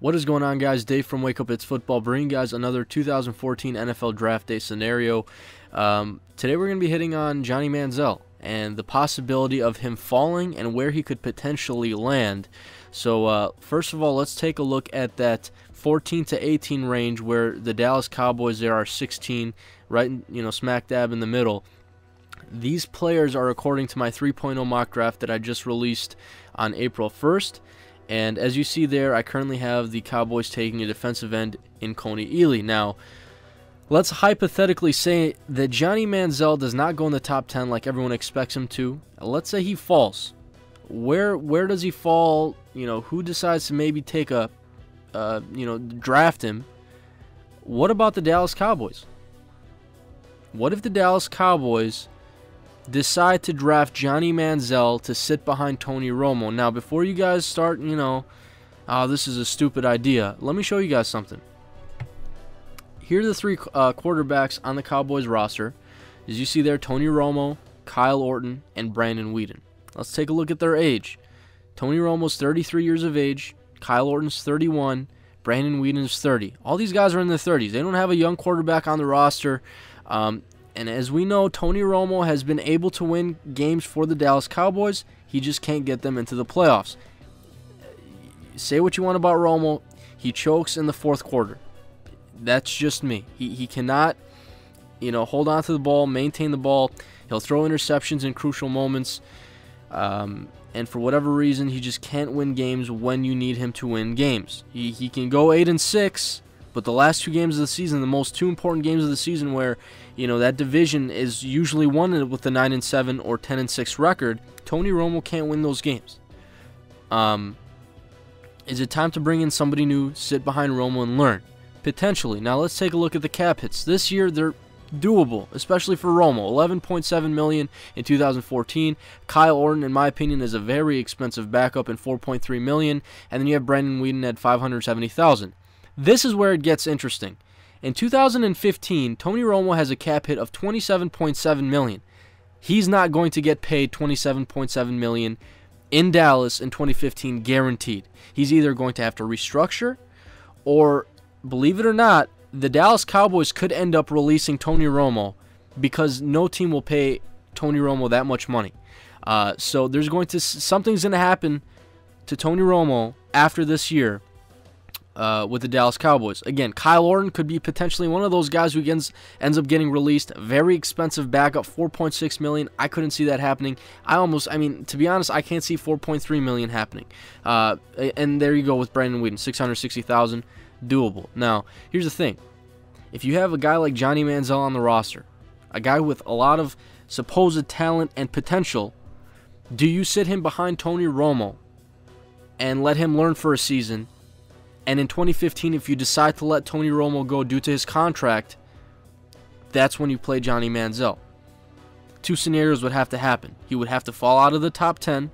What is going on, guys? Dave from Wake Up It's Football bringing you guys another 2014 NFL Draft Day scenario. Today we're going to be hitting on Johnny Manziel and the possibility of him falling and where he could potentially land. So first of all, let's take a look at that 14 to 18 range where the Dallas Cowboys, there are 16, right, smack dab in the middle. These players are according to my 3.0 mock draft that I just released on April 1st. And as you see there, I currently have the Cowboys taking a defensive end in Coney Ely. Now, let's hypothetically say that Johnny Manziel does not go in the top 10 like everyone expects him to. Let's say he falls. Where does he fall? Who decides to maybe take draft him? What about the Dallas Cowboys? What if the Dallas Cowboys decide to draft Johnny Manziel to sit behind Tony Romo? Now, before you guys start, this is a stupid idea, let me show you guys something. Here are the three quarterbacks on the Cowboys roster. As you see there, Tony Romo, Kyle Orton, and Brandon Weeden. Let's take a look at their age. Tony Romo's 33 years of age, Kyle Orton's 31, Brandon Weeden's 30. All these guys are in their 30s. They don't have a young quarterback on the roster. And as we know, Tony Romo has been able to win games for the Dallas Cowboys. He just can't get them into the playoffs. Say what you want about Romo, he chokes in the fourth quarter. That's just me. He cannot, hold on to the ball, maintain the ball. He'll throw interceptions in crucial moments. And for whatever reason, he just can't win games when you need him to win games. He can go 8-6. But the last two games of the season, the most two important games of the season where, that division is usually won with the 9-7 or 10-6 record, Tony Romo can't win those games. Is it time to bring in somebody new, sit behind Romo and learn? Potentially. Now let's take a look at the cap hits. This year, they're doable, especially for Romo. $11.7 million in 2014. Kyle Orton, in my opinion, is a very expensive backup in $4.3 million. And then you have Brandon Weeden at $570,000. This is where it gets interesting. In 2015, Tony Romo has a cap hit of $27.7 million. He's not going to get paid $27.7 million in Dallas in 2015, guaranteed. He's either going to have to restructure, or, believe it or not, the Dallas Cowboys could end up releasing Tony Romo because no team will pay Tony Romo that much money. So something's going to happen to Tony Romo after this year. With the Dallas Cowboys. Again, Kyle Orton could be potentially one of those guys who ends up getting released. Very expensive backup, $4.6 million. I couldn't see that happening. To be honest, I can't see $4.3 million happening. And there you go with Brandon Weeden, $660,000, doable. Now, here's the thing. If you have a guy like Johnny Manziel on the roster, a guy with a lot of supposed talent and potential, do you sit him behind Tony Romo and let him learn for a season? And in 2015, if you decide to let Tony Romo go due to his contract, that's when you play Johnny Manziel. Two scenarios would have to happen. He would have to fall out of the top 10,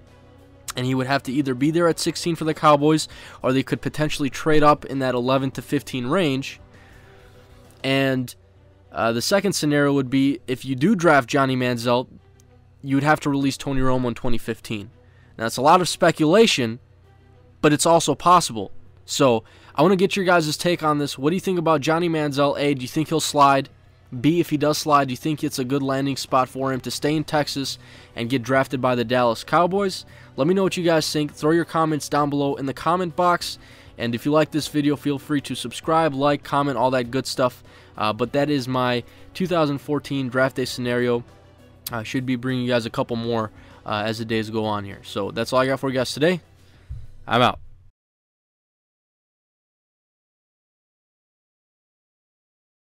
and he would have to either be there at 16 for the Cowboys, or they could potentially trade up in that 11 to 15 range. And the second scenario would be, if you do draft Johnny Manziel, you would have to release Tony Romo in 2015. Now, it's a lot of speculation, but it's also possible. So, I want to get your guys' take on this. What do you think about Johnny Manziel? A, do you think he'll slide? B, if he does slide, do you think it's a good landing spot for him to stay in Texas and get drafted by the Dallas Cowboys? Let me know what you guys think. Throw your comments down below in the comment box. And if you like this video, feel free to subscribe, like, comment, all that good stuff. But that is my 2014 draft day scenario. I should be bringing you guys a couple more as the days go on here. So, that's all I got for you guys today. I'm out.